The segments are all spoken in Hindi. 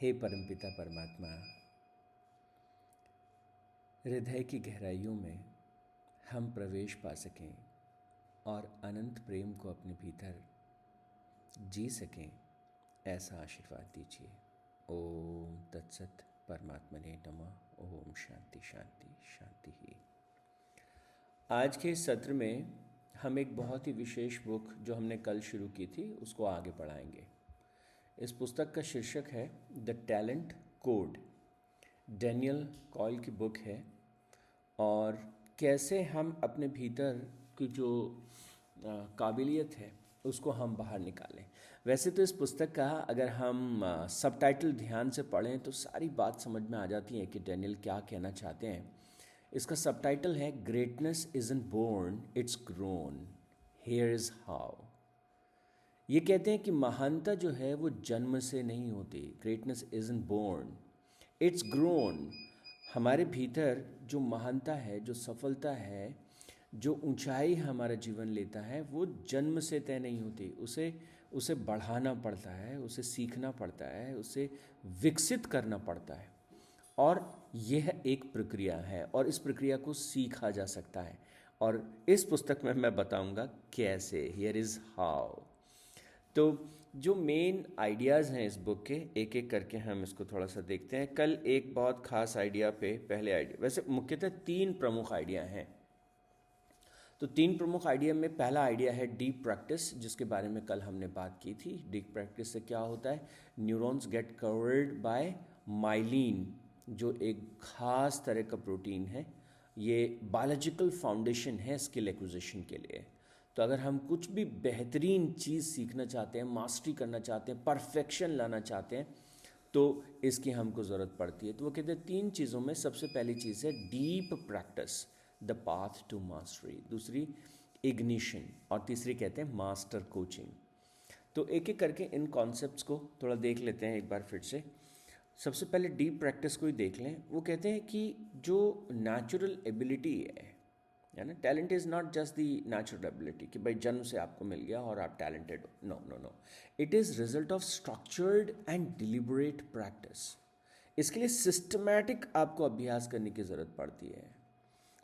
हे परमपिता परमात्मा, हृदय की गहराइयों में हम प्रवेश पा सकें और अनंत प्रेम को अपने भीतर जी सकें, ऐसा आशीर्वाद दीजिए। ओम तत्सत परमात्मने नमः। ओम शांति शांति शांति ही। आज के इस सत्र में हम एक बहुत ही विशेष बुक जो हमने कल शुरू की थी उसको आगे बढ़ाएंगे। इस पुस्तक का शीर्षक है the talent code. Daniel coil की बुक है और कैसे हम अपने भीतर की जो काबिलियत है उसको हम बाहर निकालें। वैसे तो इस पुस्तक का अगर हम सबटाइटल ध्यान से पढ़ें तो सारी बात समझ में आ जाती है कि डैनियल क्या कहना चाहते हैं। इसका सबटाइटल है greatness isn't born, it's grown, here is how. ये कहते हैं कि महानता जो है वो जन्म से नहीं होती। Greatness isn't born, it's grown. हमारे भीतर जो महानता है, जो सफलता है, जो ऊंचाई हमारा जीवन लेता है वो जन्म से तय नहीं होती। उसे बढ़ाना पड़ता है, उसे सीखना पड़ता है, उसे विकसित करना पड़ता है और यह एक प्रक्रिया है और इस प्रक्रिया को सीखा जा सकता है। और इस पुस्तक में मैं बताऊंगा कैसे। Here is how. तो जो मेन आइडियाज़ हैं इस बुक के, एक एक करके हम इसको थोड़ा सा देखते हैं। कल एक बहुत खास आइडिया पे, पहले आइडिया, वैसे मुख्यतः 3 प्रमुख आइडिया हैं। तो 3 प्रमुख आइडिया में पहला आइडिया है डीप प्रैक्टिस, जिसके बारे में कल हमने बात की थी। डीप प्रैक्टिस से क्या होता है? Neurons get covered by myelin, जो एक खास तरह का प्रोटीन है। ये बायोलॉजिकल फाउंडेशन है स्किल एक्विजिशन के लिए। तो अगर हम कुछ भी बेहतरीन चीज़ सीखना चाहते हैं, मास्टरी करना चाहते हैं, परफेक्शन लाना चाहते हैं, तो इसकी हमको ज़रूरत पड़ती है। तो वो कहते हैं 3 चीज़ों में सबसे पहली चीज़ है deep practice, the path to mastery. दूसरी इग्निशन और तीसरी कहते हैं मास्टर कोचिंग। तो एक एक करके इन कॉन्सेप्ट्स को थोड़ा देख लेते हैं एक बार फिर से। सबसे पहले डीप प्रैक्टिस को ही देख लें। वो कहते हैं कि जो नेचुरल एबिलिटी है ना, talent is not just the natural ability कि भाई जन्म से आपको मिल गया और आप टैलेंटेड हो। No no no, it is result of structured and deliberate practice. इसके लिए सिस्टमैटिक आपको अभ्यास करने की ज़रूरत पड़ती है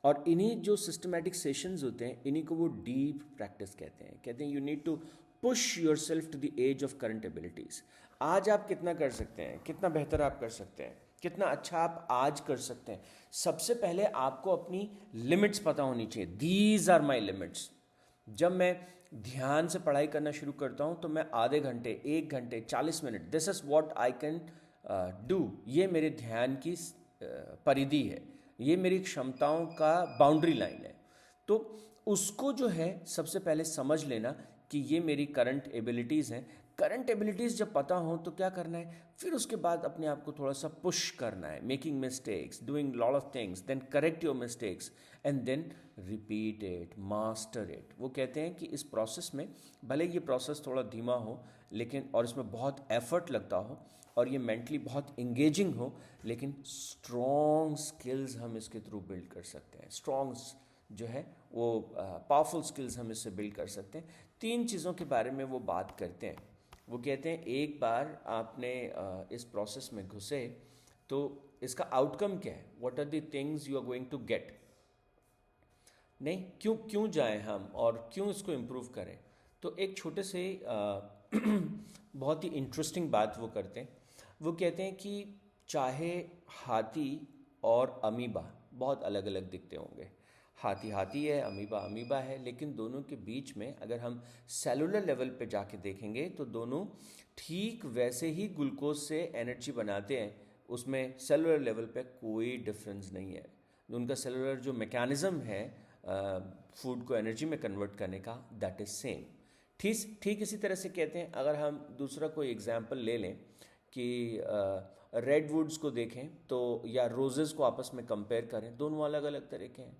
और इन्हीं जो सिस्टमैटिक सेशंस होते हैं इन्हीं को वो डीप प्रैक्टिस कहते हैं। कहते हैं you need to push yourself to the edge of current abilities. आज आप कितना कर सकते हैं, कितना बेहतर आप कर सकते हैं, कितना अच्छा आप आज कर सकते हैं। सबसे पहले आपको अपनी लिमिट्स पता होनी चाहिए। These are my limits. जब मैं ध्यान से पढ़ाई करना शुरू करता हूँ तो मैं आधे घंटे, 1 घंटे, 40 minute, this is what I can do. ये मेरे ध्यान की परिधि है, ये मेरी क्षमताओं का बाउंड्री लाइन है। तो उसको जो है सबसे पहले समझ लेना कि ये मेरी करंट एबिलिटीज़ हैं। करंट एबिलिटीज़ जब पता हो तो क्या करना है, फिर उसके बाद अपने आप को थोड़ा सा पुश करना है। Making mistakes, doing lot of things, then correct your mistakes and then repeat it, master it. वो कहते हैं कि इस प्रोसेस में, भले ये प्रोसेस थोड़ा धीमा हो लेकिन, और इसमें बहुत एफर्ट लगता हो और ये मेंटली बहुत इंगेजिंग हो, लेकिन स्ट्रॉन्ग स्किल्स हम इसके थ्रू बिल्ड कर सकते हैं। स्ट्रॉन्ग जो है वो पावरफुल स्किल्स हम इससे बिल्ड कर सकते हैं। 3 चीज़ों के बारे में वो बात करते हैं। वो कहते हैं एक बार आपने इस प्रोसेस में घुसे तो इसका आउटकम क्या है, what are the things you are going to get. नहीं, क्यों जाएं हम और क्यों इसको इम्प्रूव करें। तो एक छोटे से बहुत ही इंटरेस्टिंग बात वो करते हैं। वो कहते हैं कि चाहे हाथी और अमीबा बहुत अलग अलग दिखते होंगे, हाथी हाथी है, अमीबा अमीबा है, लेकिन दोनों के बीच में अगर हम सेलुलर लेवल पे जाके देखेंगे तो दोनों ठीक वैसे ही ग्लूकोज से एनर्जी बनाते हैं। उसमें सेलुलर लेवल पे कोई डिफरेंस नहीं है। उनका सेलुलर जो मैकेनिज़्म है फूड को एनर्जी में कन्वर्ट करने का, दैट इज़ सेम। ठीक इसी तरह से कहते हैं, अगर हम दूसरा कोई एग्जाम्पल ले लें कि रेड वुड्स को देखें तो, या रोजेज़ को आपस में कंपेयर करें, दोनों अलग अलग तरह के हैं।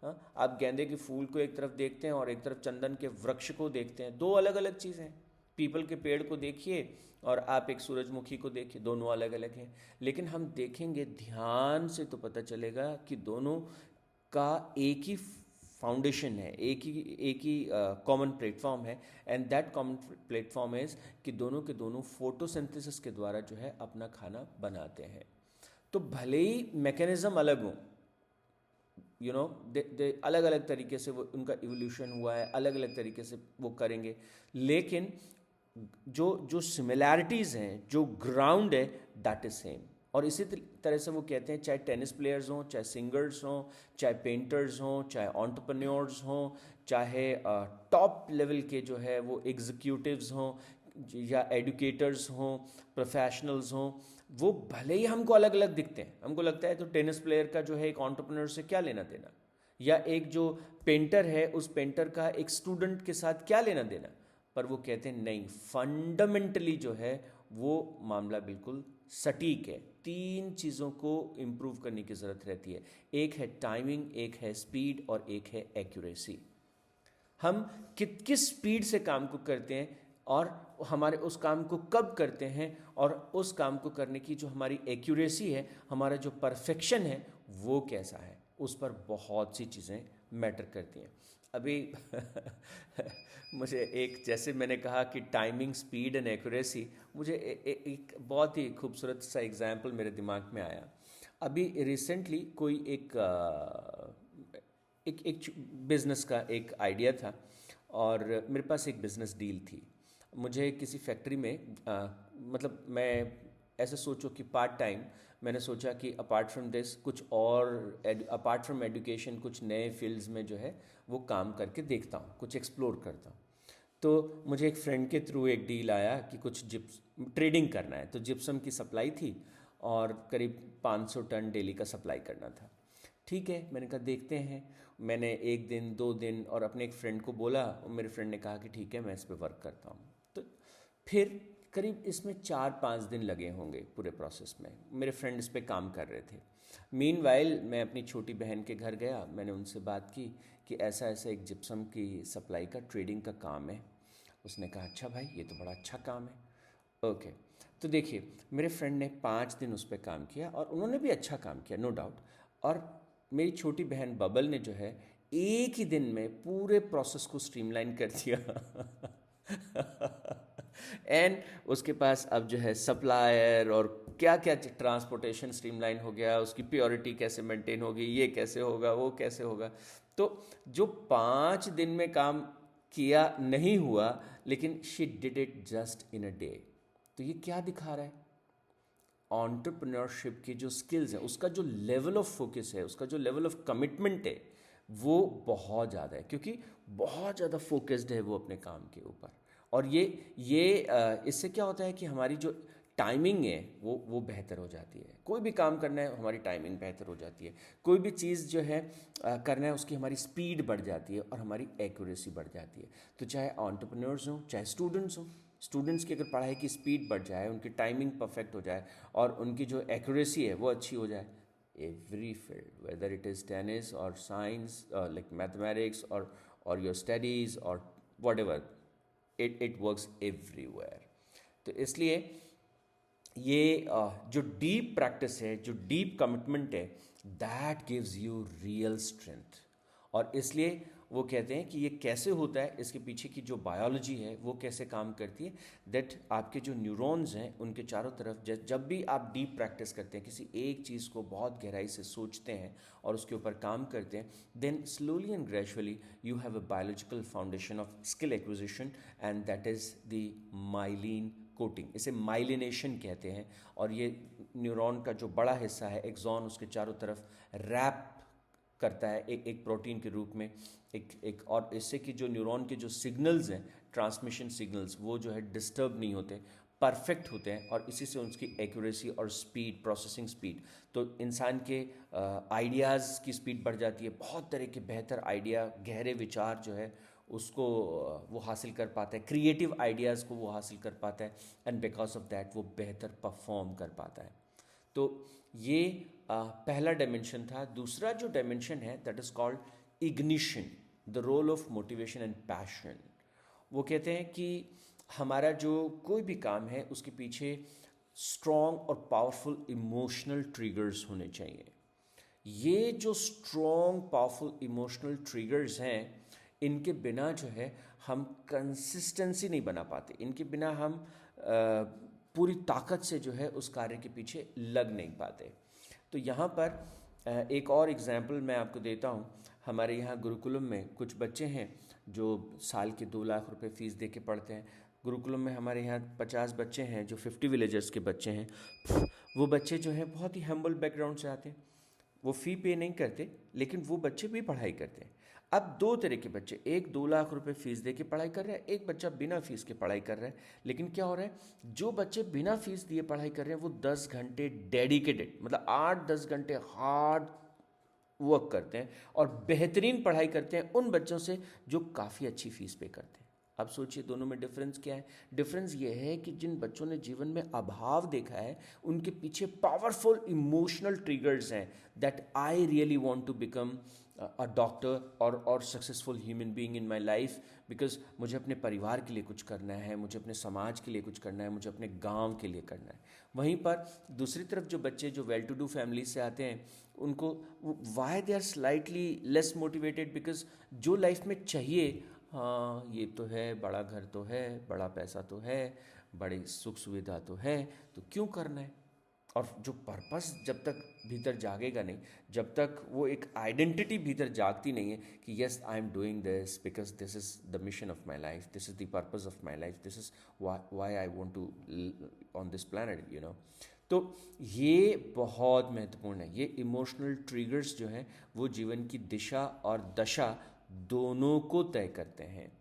हाँ, आप गेंदे के फूल को एक तरफ देखते हैं और एक तरफ चंदन के वृक्ष को देखते हैं, दो अलग अलग चीज़ें हैं। पीपल के पेड़ को देखिए और आप एक सूरजमुखी को देखिए, दोनों अलग अलग हैं। लेकिन हम देखेंगे ध्यान से तो पता चलेगा कि दोनों का एक ही फाउंडेशन है, एक ही कॉमन प्लेटफॉर्म है, and that common platform is कि दोनों के दोनों फोटोसिंथेसिस के द्वारा जो है अपना खाना बनाते हैं। तो भले ही मैकेनिज्म अलग हो, यू नो, दे अलग अलग तरीके से वो उनका इवोल्यूशन हुआ है, अलग अलग तरीके से वो करेंगे, लेकिन जो जो सिमिलैरिटीज़ हैं, जो ग्राउंड है, दैट इज सेम। और इसी तरह से वो कहते हैं, चाहे टेनिस प्लेयर्स हों, चाहे सिंगर्स हों, चाहे पेंटर्स हों, चाहे एंटरप्रेन्योर्स हों, चाहे टॉप लेवल के जो है वो एग्जीक्यूटिव्स हों, या एडुकेटर्स हों, प्रोफेशनल्स हों, वो भले ही हमको अलग अलग दिखते हैं। हमको लगता है तो टेनिस प्लेयर का जो है एक एंटरप्रेन्योर से क्या लेना देना, या एक जो पेंटर है उस पेंटर का एक स्टूडेंट के साथ क्या लेना देना। पर वो कहते हैं नहीं, फंडामेंटली जो है वो मामला बिल्कुल सटीक है। तीन चीज़ों को इम्प्रूव करने की ज़रूरत रहती है, एक है टाइमिंग, एक है स्पीड, और एक है एक्यूरेसी। हम किस स्पीड से काम को करते हैं, और हमारे उस काम को कब करते हैं, और उस काम को करने की जो हमारी एक्यूरेसी है, हमारा जो परफेक्शन है, वो कैसा है, उस पर बहुत सी चीज़ें मैटर करती हैं। अभी मुझे एक, जैसे मैंने कहा कि टाइमिंग, स्पीड एंड एक्यूरेसी, मुझे एक बहुत ही खूबसूरत सा एग्जाम्पल मेरे दिमाग में आया। अभी रिसेंटली कोई एक बिज़नेस का एक आइडिया था, और मेरे पास एक बिज़नेस डील थी। मुझे किसी फैक्ट्री में मतलब मैं ऐसे सोचो कि पार्ट टाइम मैंने सोचा कि अपार्ट फ्रॉम दिस कुछ और, अपार्ट फ्रॉम एजुकेशन कुछ नए फील्ड्स में जो है वो काम करके देखता हूँ, कुछ एक्सप्लोर करता हूँ। तो मुझे एक फ्रेंड के थ्रू एक डील आया कि कुछ ट्रेडिंग करना है, तो जिप्सम की सप्लाई थी, और करीब 500 टन डेली का सप्लाई करना था। ठीक है, मैंने कहा देखते हैं। मैंने एक दिन, 2 दिन, और अपने एक फ्रेंड को बोला, और मेरे फ्रेंड ने कहा कि ठीक है मैं इस पर वर्क करता हूँ। तो फिर करीब इसमें 4-5 दिन लगे होंगे पूरे प्रोसेस में, मेरे फ्रेंड इस पर काम कर रहे थे। मीनवाइल मैं अपनी छोटी बहन के घर गया, मैंने उनसे बात की कि ऐसा ऐसा एक जिप्सम की सप्लाई का, ट्रेडिंग का काम है। उसने कहा अच्छा भाई, ये तो बड़ा अच्छा काम है। ओके, तो देखिए मेरे फ्रेंड ने 5 दिन उस पर काम किया, और उन्होंने भी अच्छा काम किया, नो डाउट। और मेरी छोटी बहन बबल ने जो है एक ही दिन में पूरे प्रोसेस को स्ट्रीमलाइन कर दिया। एंड उसके पास अब जो है सप्लायर और क्या क्या, ट्रांसपोर्टेशन स्ट्रीमलाइन हो गया, उसकी प्योरिटी कैसे मेंटेन होगी, ये कैसे होगा, वो कैसे होगा। तो जो 5 दिन में काम किया नहीं हुआ, लेकिन she did it just in a day. तो ये क्या दिखा रहा है? एंटरप्रेन्योरशिप की जो स्किल्स हैं, उसका जो लेवल ऑफ फोकस है, उसका जो लेवल ऑफ कमिटमेंट है, वो बहुत ज़्यादा है, क्योंकि बहुत ज़्यादा फोकस्ड है वो अपने काम के ऊपर। और इससे क्या होता है कि हमारी जो टाइमिंग है वो बेहतर हो जाती है। कोई भी काम करना है, हमारी टाइमिंग बेहतर हो जाती है। कोई भी चीज़ जो है करना है, उसकी हमारी स्पीड बढ़ जाती है, और हमारी एक्यूरेसी बढ़ जाती है। तो चाहे एंटरप्रेन्योर्स हों, चाहे स्टूडेंट्स हों, स्टूडेंट्स की अगर पढ़ाई की स्पीड बढ़ जाए, उनकी टाइमिंग परफेक्ट हो जाए, और उनकी जो एक्यूरेसी है वो अच्छी हो जाए, every field, whether it is tennis or science, like mathematics, or your studies or whatever, it works everywhere. तो इसलिए ये जो डीप प्रैक्टिस है, जो डीप कमिटमेंट है, that gives you real strength. और इसलिए वो कहते हैं कि ये कैसे होता है, इसके पीछे की जो बायोलॉजी है वो कैसे काम करती है, दैट आपके जो न्यूरॉन्स हैं उनके चारों तरफ, जब भी आप डीप प्रैक्टिस करते हैं, किसी एक चीज़ को बहुत गहराई से सोचते हैं और उसके ऊपर काम करते हैं, then slowly and gradually you have a biological foundation of skill acquisition, and that is the myelin coating. इसे माइलिनेशन कहते हैं। और ये न्यूरॉन का जो बड़ा हिस्सा है, एक्सॉन, उसके चारों तरफ रैप करता है एक प्रोटीन के रूप में, एक और इससे कि जो न्यूरॉन के जो सिग्नल्स हैं, ट्रांसमिशन सिग्नल्स, वो जो है डिस्टर्ब नहीं होते, परफेक्ट होते हैं, और इसी से उसकी एक्यूरेसी और स्पीड, प्रोसेसिंग स्पीड, तो इंसान के आइडियाज़ की स्पीड बढ़ जाती है। बहुत तरह के बेहतर आइडिया, गहरे विचार जो है उसको वो हासिल कर पाता है, क्रिएटिव आइडियाज़ को वो हासिल कर पाता है, एंड बिकॉज ऑफ दैट वो बेहतर परफॉर्म कर पाता है। तो ये पहला डायमेंशन था। दूसरा जो डायमेंशन है, that is called ignition, the role of motivation and passion. वो कहते हैं कि हमारा जो कोई भी काम है उसके पीछे स्ट्रॉन्ग और पावरफुल इमोशनल ट्रिगर्स होने चाहिए। ये जो स्ट्रॉन्ग पावरफुल इमोशनल ट्रिगर्स हैं, इनके बिना जो है हम कंसिस्टेंसी नहीं बना पाते, इनके बिना हम पूरी ताकत से जो है उस कार्य के पीछे लग नहीं पाते। तो यहाँ पर एक और एग्जाम्पल मैं आपको देता हूँ। हमारे यहाँ गुरुकुलम में कुछ बच्चे हैं जो साल के 2 लाख रुपए फीस दे के पढ़ते हैं। गुरुकुलम में हमारे यहाँ 50 बच्चे हैं जो 50 विलेजर्स के बच्चे हैं। वो बच्चे जो हैं बहुत ही हम्बल बैकग्राउंड से आते हैं, वो फ़ी पे नहीं करते, लेकिन वो बच्चे भी पढ़ाई करते हैं। अब दो तरह के बच्चे, एक 2 लाख रुपए फीस दे के पढ़ाई कर रहे हैं, एक बच्चा बिना फीस के पढ़ाई कर रहा है। लेकिन क्या हो रहा है, जो बच्चे बिना फीस दिए पढ़ाई कर रहे हैं वो 10 घंटे डेडिकेटेड, मतलब 8-10 घंटे हार्ड वर्क करते हैं और बेहतरीन पढ़ाई करते हैं उन बच्चों से जो काफ़ी अच्छी फीस पे करते हैं। अब सोचिए दोनों में डिफरेंस क्या है। डिफरेंस ये है कि जिन बच्चों ने जीवन में अभाव देखा है, उनके पीछे पावरफुल इमोशनल ट्रिगर्स हैं that I really want to become a doctor और successful human being in my life, because मुझे अपने परिवार के लिए कुछ करना है, मुझे अपने समाज के लिए कुछ करना है, मुझे अपने गांव के लिए करना है। वहीं पर दूसरी तरफ जो बच्चे जो वेल टू डू फैमिली से आते हैं, उनको why they are slightly less motivated, because जो लाइफ में चाहिए, हाँ ये तो है, बड़ा घर तो है, बड़ा पैसा तो है, बड़ी सुख सुविधा तो है, तो क्यों करना है। और जो पर्पस जब तक भीतर जागेगा नहीं, जब तक वो एक आइडेंटिटी भीतर जागती नहीं है कि yes I am doing this because this is the mission of my life, this is the purpose of my life, this is why I want to on this planet, you know. तो ये बहुत महत्वपूर्ण है। ये इमोशनल ट्रिगर्स जो हैं वो जीवन की दिशा और दशा दोनों को तय करते हैं।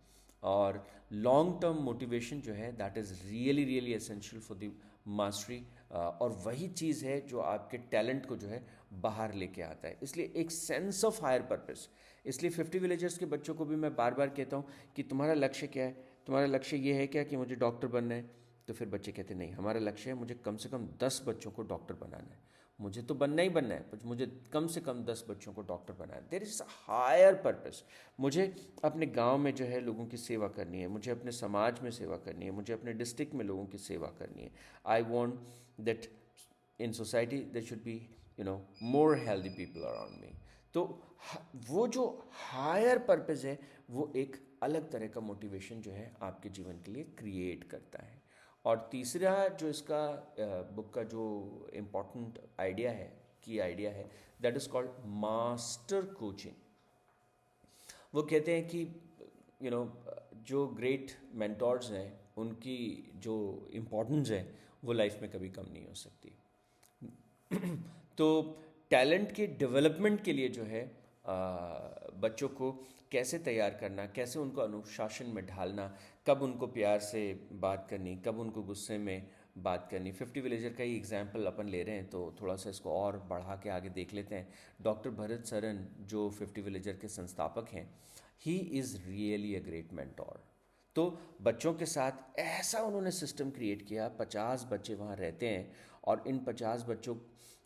और लॉन्ग टर्म मोटिवेशन जो है that is really really essential for the mastery, और वही चीज़ है जो आपके टैलेंट को जो है बाहर लेके आता है। इसलिए एक सेंस ऑफ हायर पर्पस, इसलिए 50 विलेजर्स के बच्चों को भी मैं बार बार कहता हूँ कि तुम्हारा लक्ष्य क्या है। तुम्हारा लक्ष्य ये है क्या कि मुझे डॉक्टर बनना है? तो फिर बच्चे कहते नहीं, हमारा लक्ष्य है मुझे कम से कम 10 बच्चों को डॉक्टर बनाना है। मुझे तो बनना ही बनना है, पर मुझे कम से कम 10 बच्चों को डॉक्टर बनाना है। There is higher purpose. मुझे अपने गांव में जो है लोगों की सेवा करनी है, मुझे अपने समाज में सेवा करनी है, मुझे अपने डिस्ट्रिक्ट में लोगों की सेवा करनी है। I want that in society there should be, you know, more healthy people around me. तो वो जो हायर पर्पस है वो एक अलग तरह का मोटिवेशन जो है आपके जीवन के लिए क्रिएट करता है। और तीसरा जो इसका बुक का जो इम्पोर्टेंट आइडिया है, की आइडिया है, that is called master coaching. वो कहते हैं कि यू नो जो ग्रेट मेंटोर्स हैं उनकी जो इम्पोर्टेंस है वो लाइफ में कभी कम नहीं हो सकती। तो टैलेंट के डेवलपमेंट के लिए जो है बच्चों को कैसे तैयार करना, कैसे उनको अनुशासन में ढालना, कब उनको प्यार से बात करनी, कब उनको गुस्से में बात करनी। 50 विलेजर का ही एग्जाम्पल अपन ले रहे हैं तो थोड़ा सा इसको और बढ़ा के आगे देख लेते हैं। डॉक्टर भरत सरन जो 50 विलेजर के संस्थापक हैं, he is really a great mentor. तो बच्चों के साथ ऐसा उन्होंने सिस्टम क्रिएट किया, 50 बच्चे वहाँ रहते हैं और इन 50 बच्चों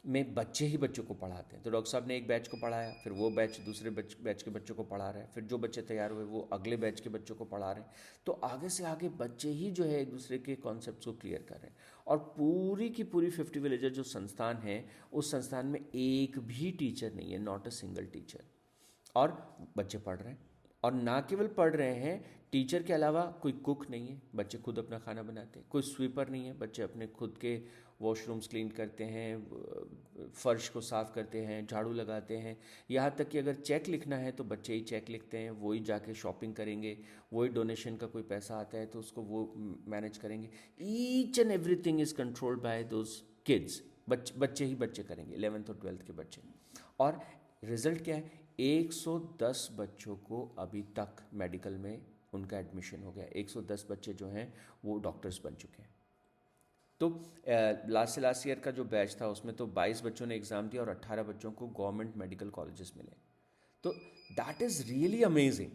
में बच्चे ही बच्चों को पढ़ाते हैं। तो डॉक्टर साहब ने एक बैच को पढ़ाया, फिर वो बैच दूसरे बैच के बच्चों को पढ़ा रहे हैं, फिर जो बच्चे तैयार हुए वो अगले बैच के बच्चों को पढ़ा रहे हैं। तो आगे से आगे बच्चे ही जो है एक दूसरे के कॉन्सेप्ट्स को क्लियर कर रहे हैं। और पूरी की पूरी 50 विलेजर जो संस्थान है, उस संस्थान में एक भी टीचर नहीं है, नॉट अ सिंगल टीचर। और बच्चे पढ़ रहे हैं, और ना केवल पढ़ रहे हैं, टीचर के अलावा कोई कुक नहीं है, बच्चे खुद अपना खाना बनाते हैं। कोई स्वीपर नहीं है, बच्चे अपने खुद के वॉशरूम्स क्लीन करते हैं, फर्श को साफ़ करते हैं, झाड़ू लगाते हैं। यहाँ तक कि अगर चेक लिखना है तो बच्चे ही चेक लिखते हैं, वही जाके शॉपिंग करेंगे, वही डोनेशन का कोई पैसा आता है तो उसको वो मैनेज करेंगे। Each and everything is controlled by those kids. बच्चे ही बच्चे करेंगे, 11th और 12th के बच्चे। और रिजल्ट क्या है, 110 बच्चों को अभी तक मेडिकल में उनका एडमिशन हो गया। 110 बच्चे जो हैं वो डॉक्टर्स बन चुके हैं। तो लास्ट ईयर का जो बैच था उसमें तो 22 बच्चों ने एग्ज़ाम दिया और 18 बच्चों को गवर्नमेंट मेडिकल कॉलेजेस मिले। तो दैट इज़ रियली अमेजिंग।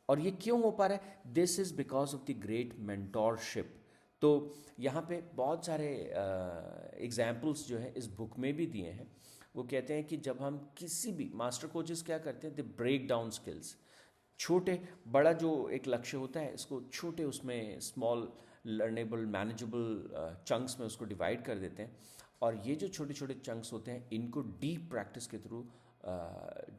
और ये क्यों हो पा रहा है? This is because of the great mentorship. तो यहाँ पे बहुत सारे एग्जाम्पल्स जो है इस बुक में भी दिए हैं। वो कहते हैं कि जब हम किसी भी मास्टर कोचेस क्या करते हैं, दे ब्रेक डाउन स्किल्स। छोटे बड़ा जो एक लक्ष्य होता है इसको छोटे उसमें स्मॉल लर्नेबल मैनेजेबल चंक्स में उसको डिवाइड कर देते हैं। और ये जो छोटे छोटे चंक्स होते हैं इनको डीप प्रैक्टिस के थ्रू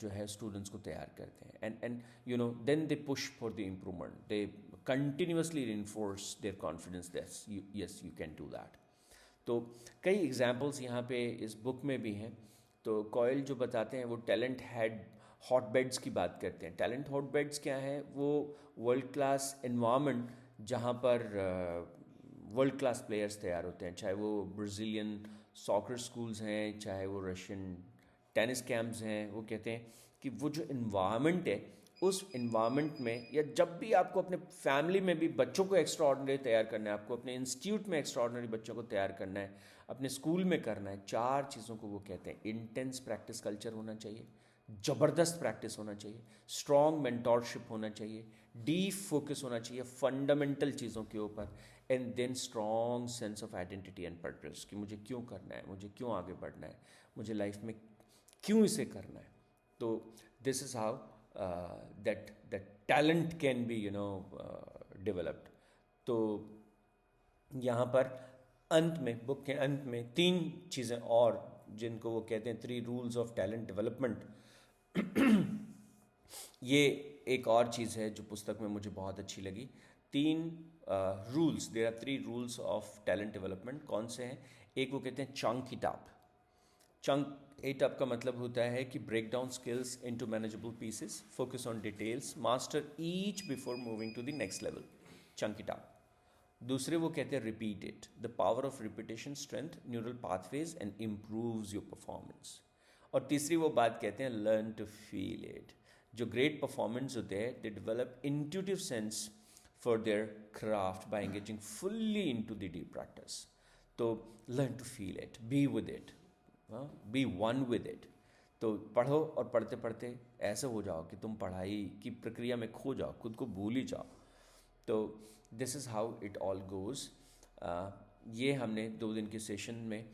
जो है स्टूडेंट्स को तैयार करते हैं and you know then they push for the improvement, they continuously reinforce their confidence that yes you can do that. तो कई एग्जाम्पल्स यहाँ पे इस बुक में भी हैं। तो कॉयल जो बताते हैं वो टैलेंट हेड हॉटबेड्स की बात करते हैं। टैलेंट हॉटबेड्स क्या है? वो वर्ल्ड क्लास इन्वायरमेंट जहाँ पर वर्ल्ड क्लास प्लेयर्स तैयार होते हैं, चाहे वो ब्राज़ीलियन सॉकर स्कूल्स हैं, चाहे वो रशियन टेनिस कैंप्स हैं। वो कहते हैं कि वो जो इन्वायरमेंट है उस इन्वायरमेंट में, या जब भी आपको अपने फैमिली में भी बच्चों को एक्स्ट्रा ऑर्डिनरी तैयार करना है, आपको अपने इंस्टीट्यूट में एक्स्ट्रा ऑर्डिनरी बच्चों को तैयार करना है, अपने स्कूल में करना है, चार चीज़ों को वो कहते हैं। इंटेंस प्रैक्टिस कल्चर होना चाहिए, ज़बरदस्त प्रैक्टिस होना चाहिए, स्ट्रॉन्ग मेंटोरशिप होना चाहिए, डीप फोकस होना चाहिए फंडामेंटल चीज़ों के ऊपर, and then strong sense of identity and purpose कि मुझे क्यों करना है, मुझे क्यों आगे बढ़ना है, मुझे लाइफ में क्यों इसे करना है। तो this is how that talent can be developed. तो यहाँ पर अंत में, बुक के अंत में तीन चीज़ें और जिनको वो कहते हैं 3 रूल्स ऑफ टैलेंट डेवलपमेंट। ये एक और चीज़ है जो पुस्तक में मुझे बहुत अच्छी लगी। 3 rules, there are 3 rules of talent development. कौन से हैं? एक वो कहते हैं chunk it up. Chunk it up का मतलब होता है कि break down skills into manageable pieces, focus on details, master each before moving to the next level. Chunk it up. दूसरे वो कहते हैं repeat it, the power of repetition strength neural pathways and improves your performance. और तीसरी वो बात कहते हैं लर्न टू फील इट। जो ग्रेट परफॉर्मेंस होते हैं they develop intuitive sense for their craft by engaging fully into the deep practice. तो learn to feel it, be with it, be one with it. तो पढ़ो और पढ़ते पढ़ते ऐसे हो जाओ कि तुम पढ़ाई की प्रक्रिया में खो जाओ, खुद को भूल ही जाओ। तो this is how it all goes. ये हमने 2 दिन के सेशन में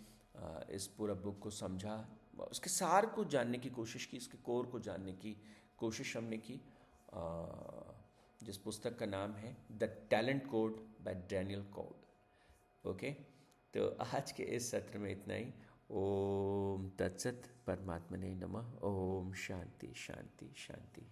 इस पूरा बुक को समझा, उसके सार को जानने की कोशिश की, इसके कोर को जानने की कोशिश हमने की, जिस पुस्तक का नाम है the talent code bye Daniel code. Okay, तो आज के इस सत्र में इतना ही। ओम तत्सत, परमात्मने नमः। ओम शांति शांति शांति।